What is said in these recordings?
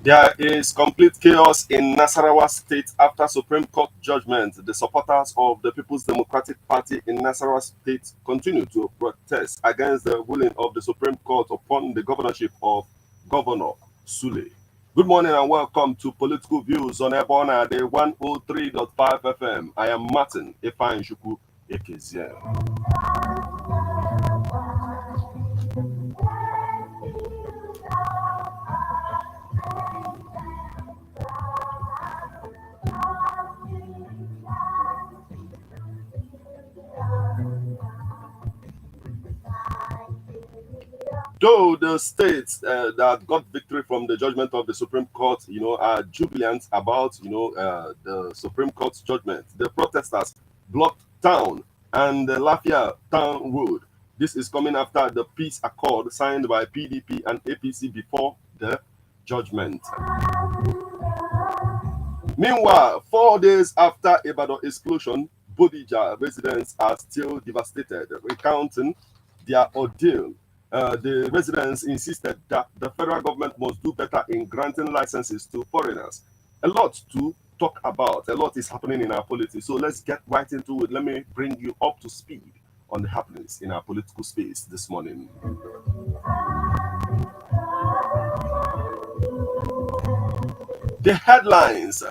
There is complete chaos in Nasarawa State after Supreme Court judgment. The supporters of the People's Democratic Party in Nasarawa State continue to protest against the ruling of the Supreme Court upon the governorship of Governor Sule. Good morning and welcome to Political Views on Ebona, the 103.5 FM. I am Martin Ifeanyi Ekezie. Though the states that got victory from the judgment of the Supreme Court, are jubilant about, the Supreme Court's judgment, the protesters blocked town and the Lafayette Town Road. This is coming after the peace accord signed by PDP and APC before the judgment. Meanwhile, 4 days after Ibadan explosion, Bodija residents are still devastated, recounting their ordeal. The residents insisted that the federal government must do better in granting licenses to foreigners. A lot to talk about, a lot is happening in our politics. So let's get right into it. Let me bring you up to speed on the happenings in our political space this morning. The headlines.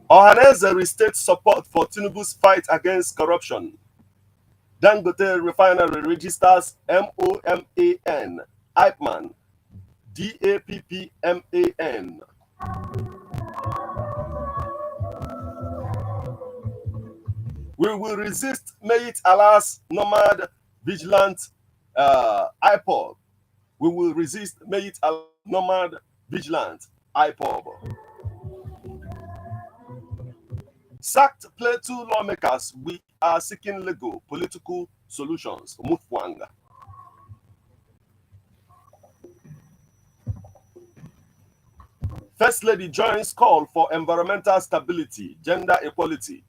Ohaneze restates support for Tinubu's fight against corruption. Dangote Refinery registers MOMAN, IPMAN, DAPPMAN. We will resist Myetti Allah's nomad, vigilante, IPOB. We will resist Myetti Allah's nomad, vigilante, IPOB. Sacked Plateau lawmakers, we are seeking legal, political solutions. Mufwanga. First Lady joins call for environmental stability, gender equality.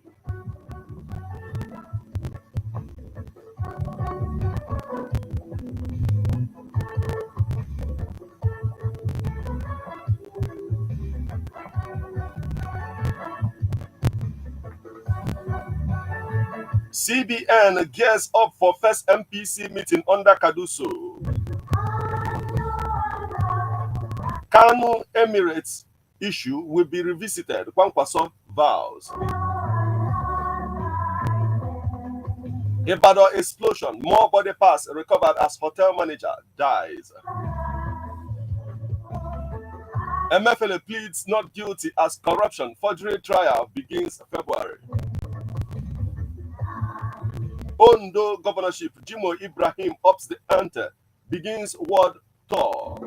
CBN gears up for first MPC meeting under Kaduso. Kanu Emirates issue will be revisited. Kwankwaso vows. Ibadan explosion. More body parts recovered as hotel manager dies. MFLA pleads not guilty as corruption forgery trial begins February. Ondo governorship, Jimo Ibrahim ups the ante, begins world tour.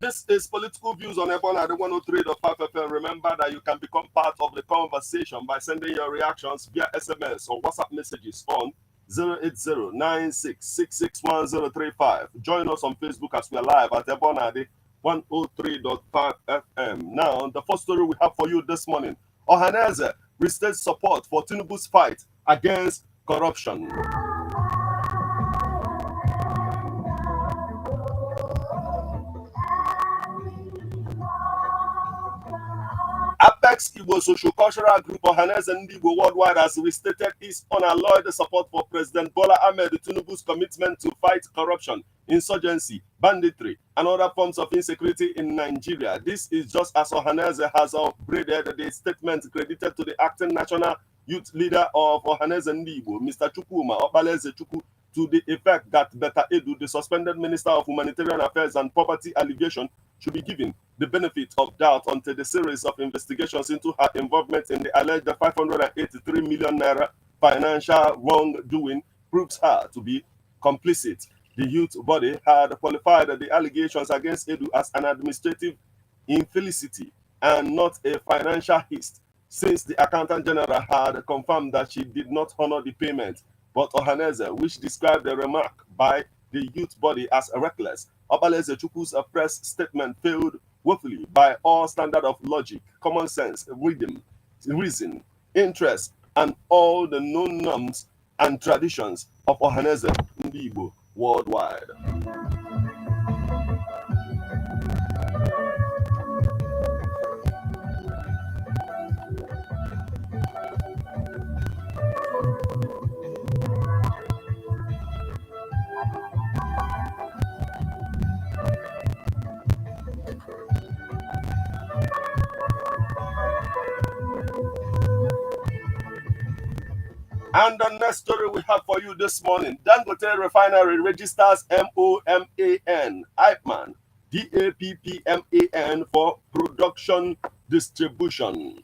This is Political Views on Ebona, the 103.5 FM. Remember that you can become part of the conversation by sending your reactions via SMS or WhatsApp messages on 080-96661035. Join us on Facebook as we are live at Ebona, the 103.5 FM. Now, the first story we have for you this morning. Ohaneze restates support for Tinubu's fight against corruption. Apex Igbo Social Cultural Group Ohaneze Igbo Worldwide has restated its unalloyed support for President Bola Ahmed Tinubu's commitment to fight corruption, insurgency, banditry, and other forms of insecurity in Nigeria. This is just as Ohaneze has upgraded the statement credited to the acting national youth leader of Ohaneze Igbo, Mr. Chukwuma Obaleze Chukwu, to the effect that Beta Edu, the suspended Minister of Humanitarian Affairs and Poverty Alleviation, should be given the benefit of doubt until the series of investigations into her involvement in the alleged 583 million naira financial wrongdoing proves her to be complicit. The youth body had qualified the allegations against Edu as an administrative infelicity and not a financial heist, since the Accountant General had confirmed that she did not honor the payment. But Ohaneze, which described the remark by the youth body as reckless, Obaleze Chukwu's press statement failed woefully by all standard of logic, common sense, reason, interest, and all the known norms and traditions of Ohaneze Ndi Igbo worldwide. And the next story we have for you this morning, Dangote Refinery registers MOMAN, IPMAN, DAPPMAN for production distribution.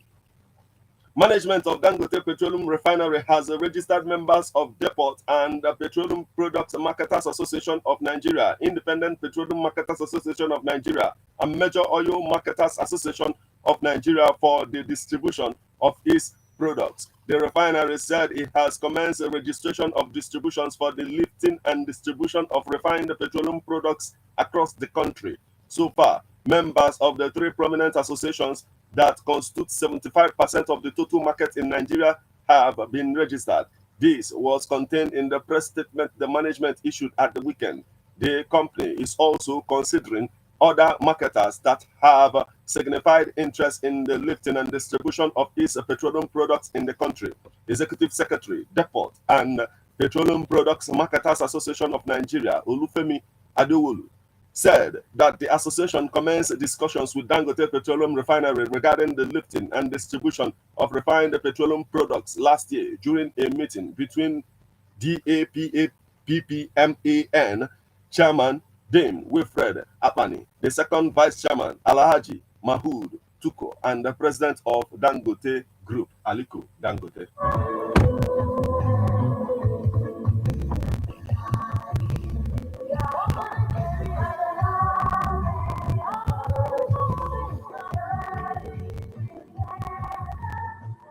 Management of Dangote Petroleum Refinery has registered members of Depot and the Petroleum Products Marketers Association of Nigeria, Independent Petroleum Marketers Association of Nigeria, and Major Oil Marketers Association of Nigeria for the distribution of its products. The refinery said it has commenced a registration of distributions for the lifting and distribution of refined petroleum products across the country. So far, members of the three prominent associations that constitute 75% of the total market in Nigeria have been registered. This was contained in the press statement the management issued at the weekend. The company is also considering other marketers that have signified interest in the lifting and distribution of its petroleum products in the country. Executive Secretary, Depot, and Petroleum Products Marketers Association of Nigeria, Olufemi Adewolu, said that the association commenced discussions with Dangote Petroleum Refinery regarding the lifting and distribution of refined petroleum products last year during a meeting between DAPPMAN Chairman Dame Wilfred Apani, the second Vice Chairman Alhaji Mahood Tuko, and the President of Dangote Group, Aliko Dangote.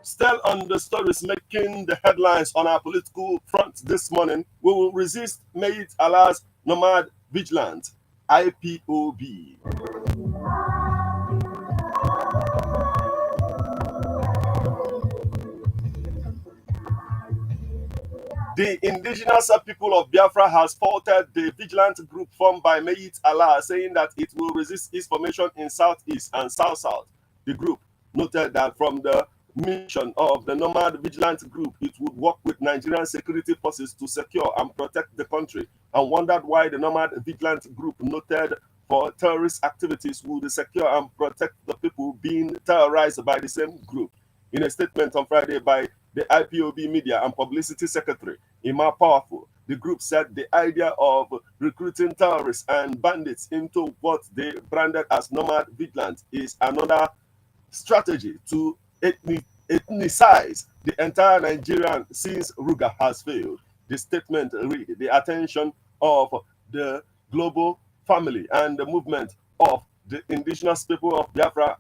Still on the stories making the headlines on our political front this morning, we will resist Myetti Allah's nomad vigilante, IPOB. The indigenous people of Biafra has faulted the vigilant group formed by Myetti Allah, saying that it will resist its formation in Southeast and South-South. The group noted that from the mission of the nomad vigilant group, it would work with Nigerian security forces to secure and protect the country, and wondered why the nomad vigilant group noted for terrorist activities would secure and protect the people being terrorized by the same group. In a statement on Friday by the IPOB Media and Publicity Secretary, Ima Powerful, the group said the idea of recruiting terrorists and bandits into what they branded as nomad vigilant is another strategy to ethnicize the entire Nigerian since Ruga has failed. The statement read the attention of the global family and the movement of the indigenous people of Biafra,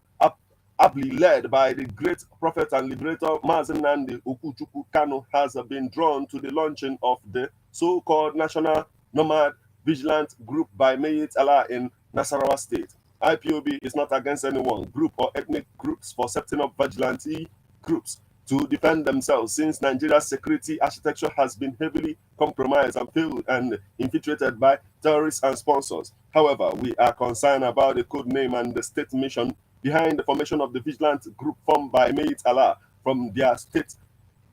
ably led by the great prophet and liberator Mazen Nandi Okuchukwu Kanu, has been drawn to the launching of the so-called National Nomad Vigilant Group by Myetti Allah in Nasarawa State. IPOB is not against anyone, group or ethnic groups for setting up vigilante groups to defend themselves, since Nigeria's security architecture has been heavily compromised and failed and infiltrated by terrorists and sponsors. However, we are concerned about the code name and the state mission behind the formation of the vigilant group formed by Myetti Allah from their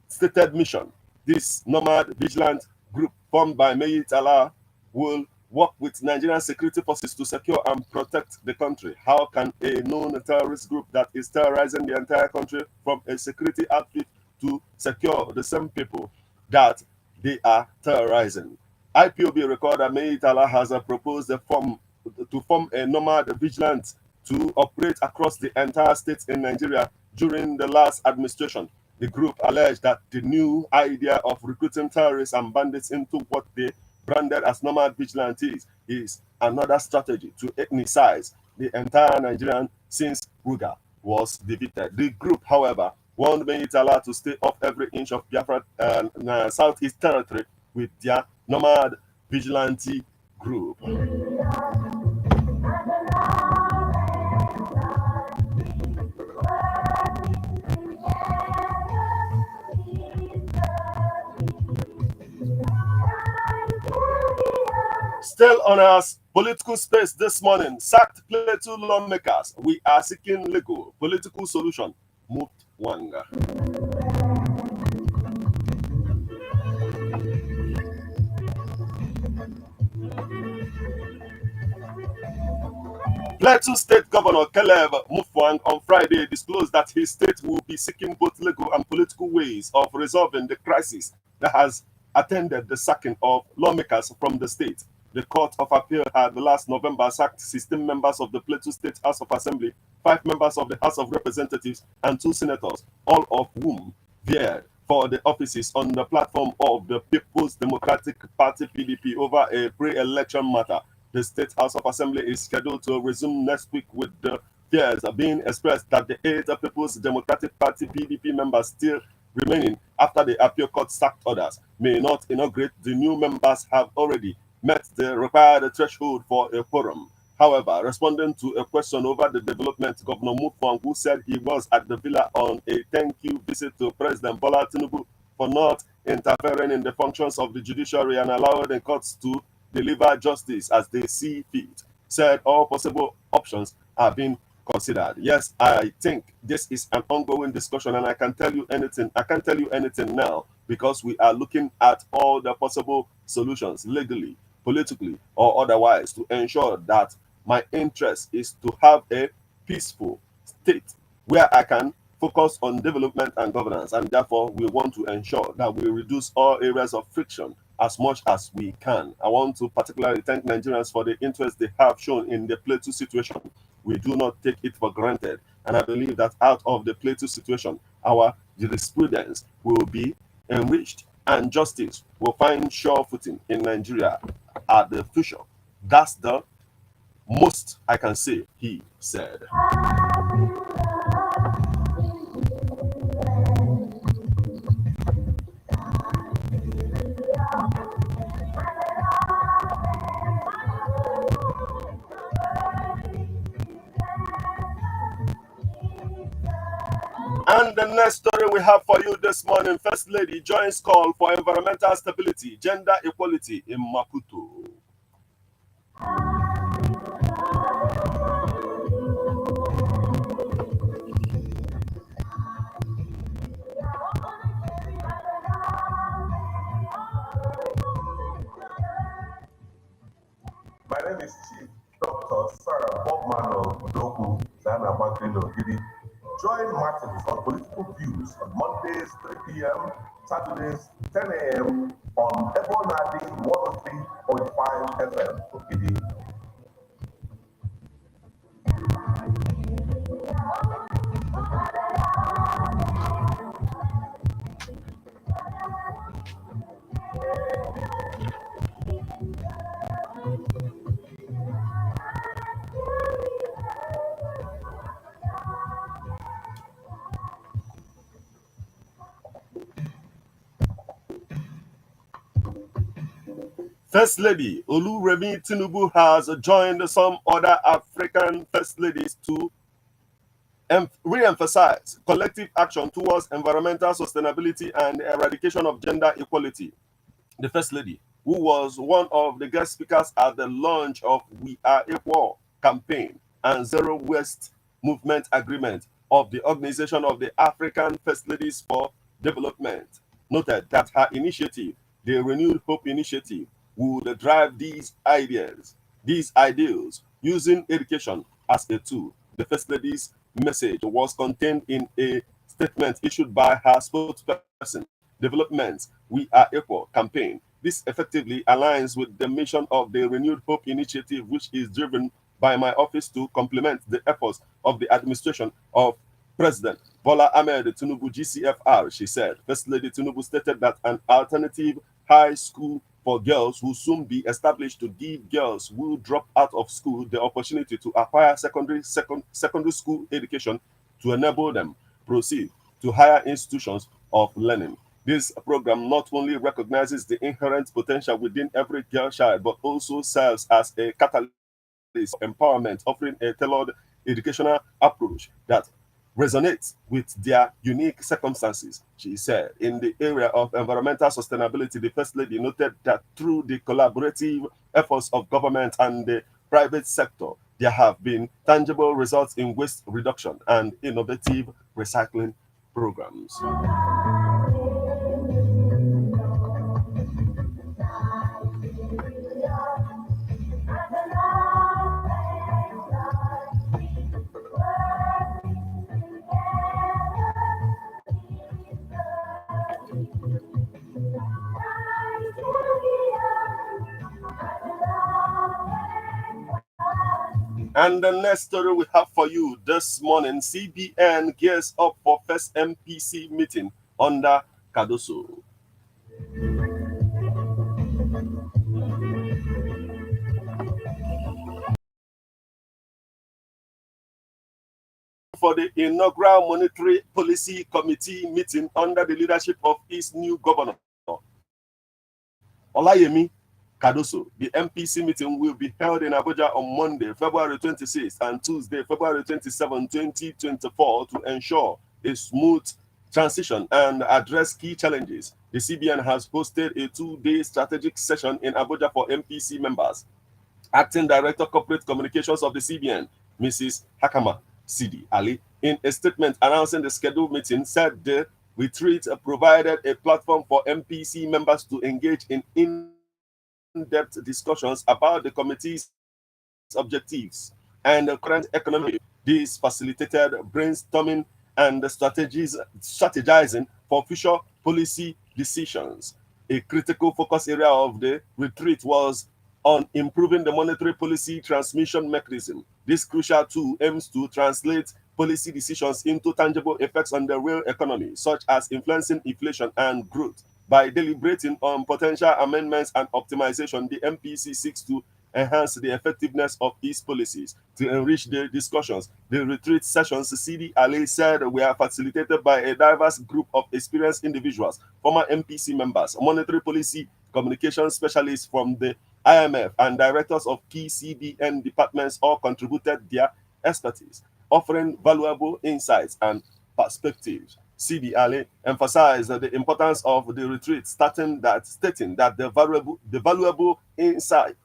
stated mission. This nomad vigilant group formed by Myetti Allah will work with Nigerian security forces to secure and protect the country. How can a known terrorist group that is terrorizing the entire country from a security outfit to secure the same people that they are terrorizing? IPOB record that Myetti Allah has proposed to form a nomad vigilant to operate across the entire state in Nigeria during the last administration. The group alleged that the new idea of recruiting terrorists and bandits into what they branded as nomad vigilantes is another strategy to ethnicize the entire Nigerian since Ruga was defeated. The group, however, warned Myetti Allah to stay off every inch of Biafra Southeast territory with their nomad vigilante group. Still on our political space this morning, sacked Plateau lawmakers. We are seeking legal political solution. Moved Wanga. Plateau State Governor Caleb Mutfwang on Friday disclosed that his state will be seeking both legal and political ways of resolving the crisis that has attended the sacking of lawmakers from the state. The Court of Appeal had last November sacked 16 members of the Plateau State House of Assembly, 5 members of the House of Representatives, and 2 senators, all of whom veered for the offices on the platform of the People's Democratic Party (PDP) over a pre-election matter. The State House of Assembly is scheduled to resume next week, with the fears being expressed that the 8 People's Democratic Party (PDP) members still remaining after the appeal court sacked others may not inaugurate. The new members have already met the required threshold for a quorum. However, responding to a question over the development, Governor Mutfwang, who said he was at the villa on a thank-you visit to President Bola Tinubu for not interfering in the functions of the judiciary and allowing the courts to deliver justice as they see fit, said all possible options are being considered. Yes, I think this is an ongoing discussion, and I can't tell you anything now, because we are looking at all the possible solutions legally, politically, or otherwise, to ensure that my interest is to have a peaceful state where I can focus on development and governance, and therefore we want to ensure that we reduce all areas of friction as much as we can. I want to particularly thank Nigerians for the interest they have shown in the Plateau situation. We do not take it for granted, and I believe that out of the Plateau situation, our jurisprudence will be enriched and justice will find sure footing in Nigeria at the future. That's the most I can say, he said. And the next story we have for you this morning, First Lady joins call for environmental stability, gender equality in Maputo. My name is Chief Dr. Sarah Bobman Udoku Dana Magrindo Gidi. Join Martins on political views on Mondays 3 p.m., Saturdays 10 a.m. on Ebonadi 103.5 FM Gidi. First Lady Oluremi Tinubu has joined some other African First Ladies to re-emphasize collective action towards environmental sustainability and eradication of gender equality. The First Lady, who was one of the guest speakers at the launch of We Are Equal campaign and Zero Waste Movement Agreement of the Organization of the African First Ladies for Development, noted that her initiative, the Renewed Hope Initiative, would drive these ideals, using education as a tool. The First Lady's message was contained in a statement issued by her spokesperson, Development We Are Equal campaign. This effectively aligns with the mission of the Renewed Hope Initiative, which is driven by my office to complement the efforts of the administration of President Bola Ahmed Tinubu GCFR, she said. First Lady Tinubu stated that an alternative high school for girls will soon be established to give girls who drop out of school the opportunity to acquire secondary school education to enable them proceed to higher institutions of learning. This program not only recognizes the inherent potential within every girl child, but also serves as a catalyst for empowerment, offering a tailored educational approach that resonates with their unique circumstances, she said. In the area of environmental sustainability, the First Lady noted that through the collaborative efforts of government and the private sector, there have been tangible results in waste reduction and innovative recycling programs. And the next story we have for you this morning, CBN gears up for first MPC meeting under Cardoso. For the inaugural Monetary Policy Committee meeting under the leadership of its new governor, Olayemi Cardoso. The MPC meeting will be held in Abuja on Monday, February 26th and Tuesday, February 27, 2024 to ensure a smooth transition and address key challenges. The CBN has hosted a 2-day strategic session in Abuja for MPC members. Acting Director Corporate Communications of the CBN, Mrs. Hakama Sidi Ali, in a statement announcing the scheduled meeting, said the retreat provided a platform for MPC members to engage in in-depth discussions about the committee's objectives and the current economy. This facilitated brainstorming and strategizing for future policy decisions. A critical focus area of the retreat was on improving the monetary policy transmission mechanism. This crucial tool aims to translate policy decisions into tangible effects on the real economy, such as influencing inflation and growth. By deliberating on potential amendments and optimization, the MPC seeks to enhance the effectiveness of its policies. To enrich the discussions, the retreat sessions, Sidi Ali said, were facilitated by a diverse group of experienced individuals, former MPC members, monetary policy communication specialists from the IMF, and directors of key CBN departments all contributed their expertise, offering valuable insights and perspectives. Sidi Ali emphasized the importance of the retreat, stating that the valuable insight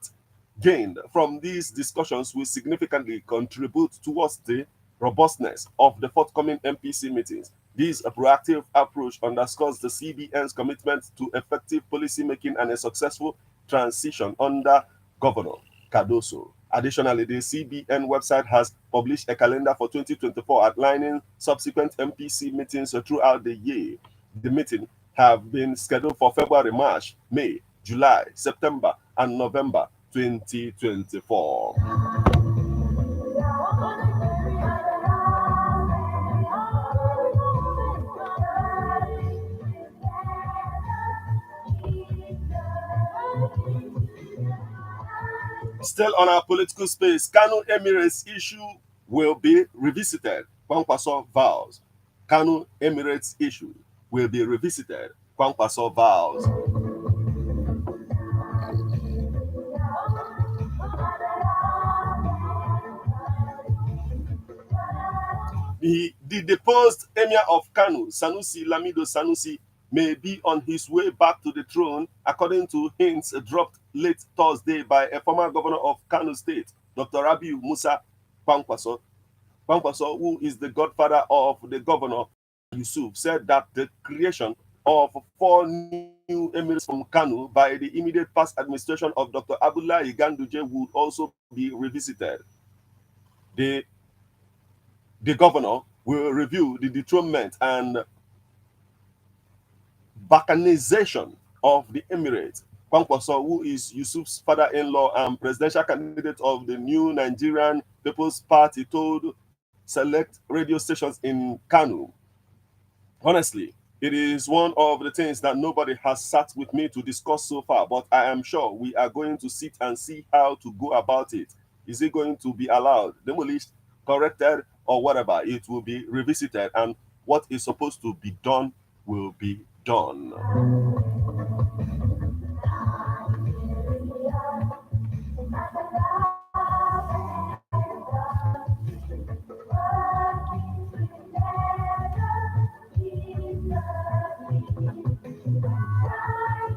gained from these discussions will significantly contribute towards the robustness of the forthcoming MPC meetings. This proactive approach underscores the CBN's commitment to effective policymaking and a successful transition under Governor Cardoso. Additionally, the CBN website has published a calendar for 2024 outlining subsequent MPC meetings throughout the year. The meetings have been scheduled for February, March, May, July, September, and November 2024. Still on our political space, Kano Emirates issue will be revisited. Kwankwaso vows. Kano Emirates issue will be revisited. Kwankwaso vows. The deposed Emir of Kano, Sanusi Lamido Sanusi, may be on his way back to the throne, according to hints dropped late Thursday by a former governor of Kano State, Dr. Rabiu Musa Kwankwaso. Kwankwaso, who is the godfather of the governor, Yusuf, said that the creation of 4 new emirates from Kano by the immediate past administration of Dr. Abdullahi Ganduje would also be revisited. The governor will review the dethronement and balkanization of the emirate. Kwankwaso, who is Yusuf's father-in-law and presidential candidate of the new Nigerian People's Party, told select radio stations in Kano, honestly, it is one of the things that nobody has sat with me to discuss so far, but I am sure we are going to sit and see how to go about it. Is it going to be allowed, demolished, corrected, or whatever? It will be revisited, and what is supposed to be done will be done.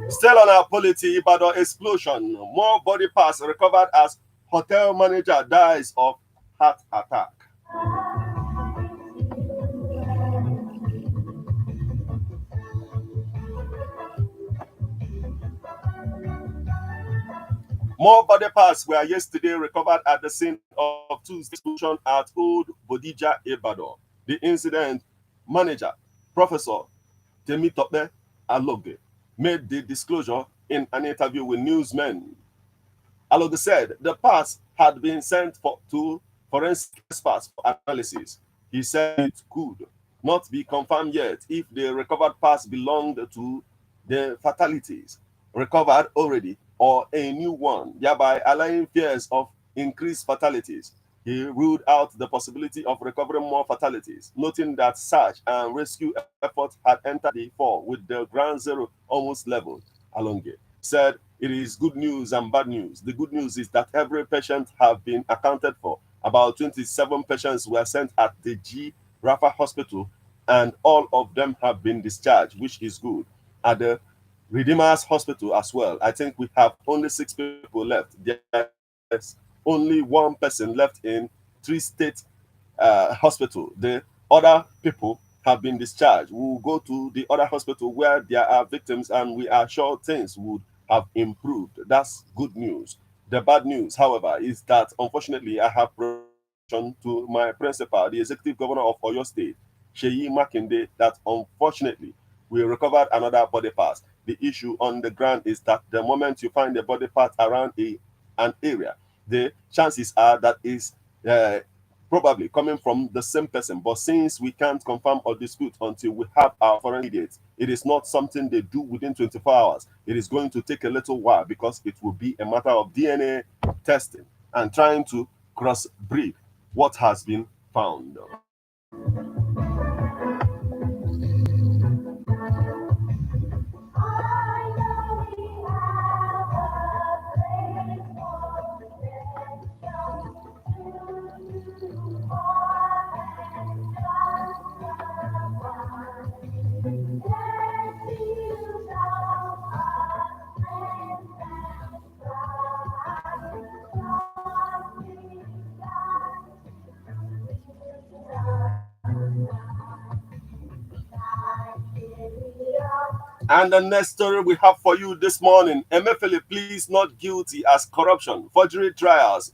Still on our polity, Ibadan explosion. More body parts recovered as hotel manager dies of heart attack. More body parts were yesterday recovered at the scene of Tuesday's explosion at Old Bodija, Ibadan. The incident manager, Professor Temitope Aloge, made the disclosure in an interview with newsmen. Aloge said the parts had been sent to forensic experts for analysis. He said it could not be confirmed yet if the recovered parts belonged to the fatalities recovered already or a new one, thereby allaying fears of increased fatalities. He ruled out the possibility of recovering more fatalities, noting that search and rescue efforts had entered the fall with the ground zero almost leveled. Alonge said it is good news and bad news. The good news is that every patient have been accounted for. About 27 patients were sent at the G. Rafa Hospital, and all of them have been discharged, which is good. At the Redeemers Hospital as well, I think we have only 6 people left. There's only one person left in 3 state hospital. The other people have been discharged. We will go to the other hospital where there are victims, and we are sure things would have improved. That's good news. The bad news, however, is that unfortunately I have to my principal, the executive governor of Oyo State, Sheyi Makinde, that unfortunately we recovered another body part. The issue on the ground is that the moment you find a body part around an area, the chances are that is probably coming from the same person. But since we can't confirm or dispute until we have our foreign immediates, it is not something they do within 24 hours. It is going to take a little while because it will be a matter of DNA testing and trying to crossbreed what has been found. And the next story we have for you this morning, Emefiele pleads not guilty as forgery trials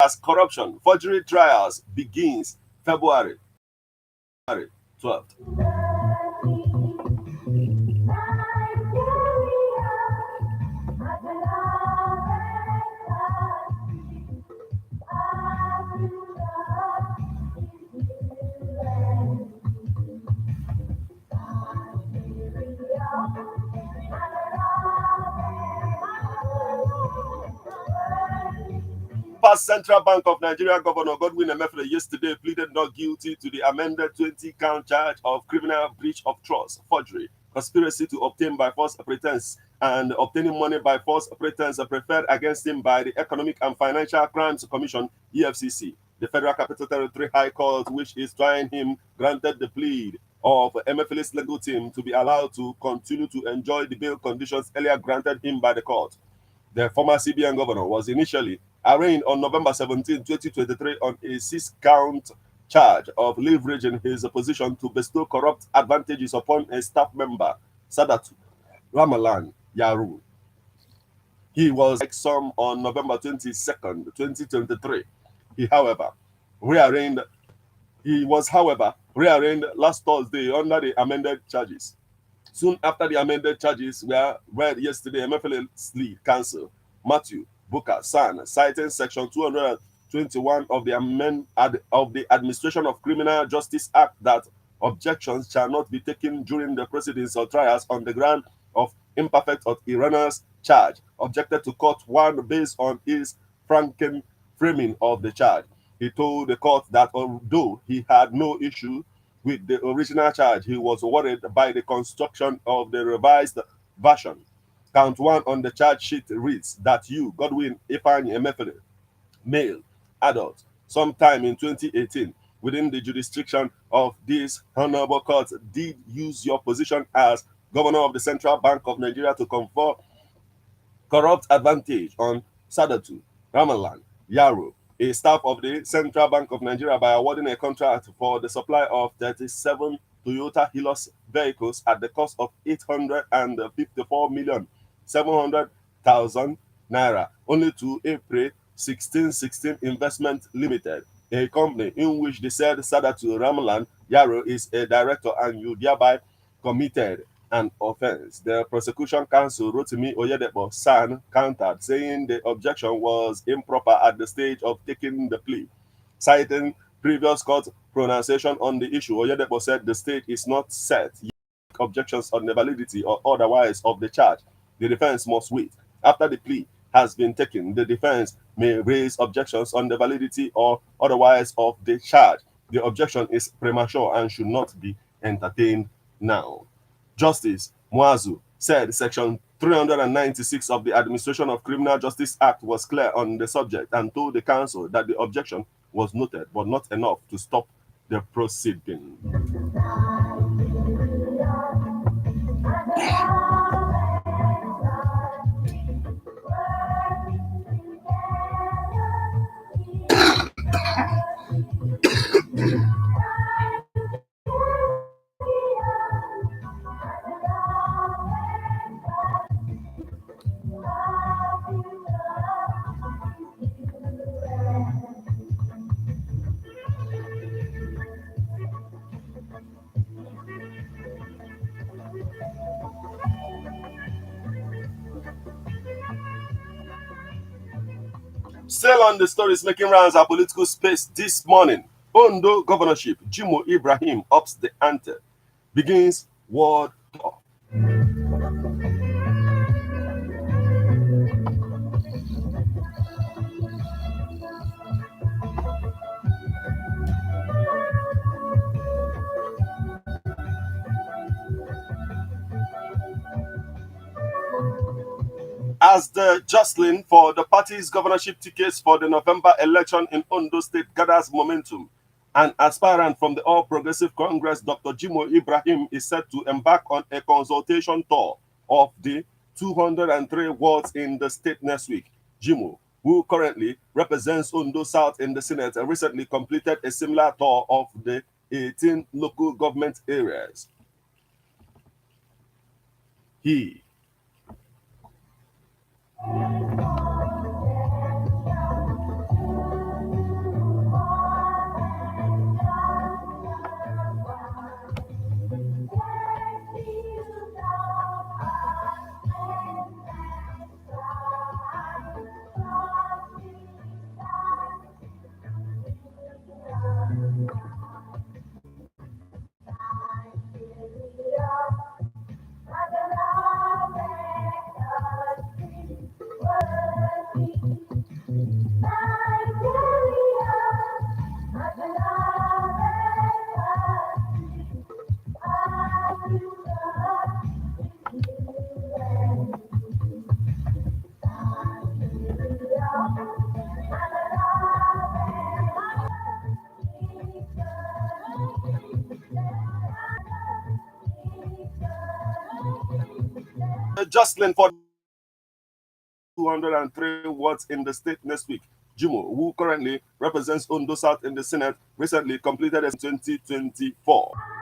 begins February 12th. Past Central Bank of Nigeria Governor Godwin Emefiele yesterday pleaded not guilty to the amended 20-count charge of criminal breach of trust, forgery, conspiracy to obtain by false pretense, and obtaining money by false pretense preferred against him by the Economic and Financial Crimes Commission, EFCC. The Federal Capital Territory High Court, which is trying him, granted the plea of Emefiele's legal team to be allowed to continue to enjoy the bail conditions earlier granted him by the court. The former CBN governor was initially arraigned on November 17, 2023 on a 6-count charge of leveraging his position to bestow corrupt advantages upon a staff member, Sadatu Ramalan Yaru. He was some on November 22nd, 2023. He was, however, rearraigned last Thursday under the amended charges. Soon after the amended charges were read yesterday, Emefiele's lead counsel, Matthew Booker San, citing Section 221 of the Administration of Criminal Justice Act that objections shall not be taken during the proceedings or trials on the ground of imperfect or erroneous charge, objected to court one based on his franken framing of the charge. He told the court that although he had no issue with the original charge, he was worried by the construction of the revised version. Count 1 on the charge sheet reads that you, Godwin Ifeanyi Emefiele, male, adult, sometime in 2018, within the jurisdiction of this honorable court, did use your position as governor of the Central Bank of Nigeria to confer corrupt advantage on Sadatu, Ramalan, Yaro, a staff of the Central Bank of Nigeria, by awarding a contract for the supply of 37 Toyota Hilux vehicles at the cost of 854,700,000 naira, only to April 1616 Investment Limited, a company in which the said Sadatu Ramalan Yaro is a director, and you thereby committed an offense. The prosecution counsel, Rotimi Oyedepo San, countered, saying the objection was improper at the stage of taking the plea. Citing previous court pronunciation on the issue, Oyedepo said the state is not set yet to make objections on the validity or otherwise of the charge. The defense must wait. After the plea has been taken, the defense may raise objections on the validity or otherwise of the charge. The objection is premature and should not be entertained now. Justice Muazu said Section 396 of the Administration of Criminal Justice Act was clear on the subject, and told the counsel that the objection was noted but not enough to stop the proceeding. Still on the stories making rounds our political space this morning, Ondo governorship, Jimo Ibrahim ups the ante, begins world tour. As the jostling for the party's governorship tickets for the November election in Ondo State gathers momentum, an aspirant from the All Progressive Congress, Dr. Jimo Ibrahim, is set to embark on a consultation tour of the 203 wards in the state next week. Jimo, who currently represents Ondo South in the Senate, recently completed a similar tour of the 18 local government areas. He jostling for 203 wards in the state next week. Jimo, who currently represents Ondo South in the Senate, recently completed a 2024.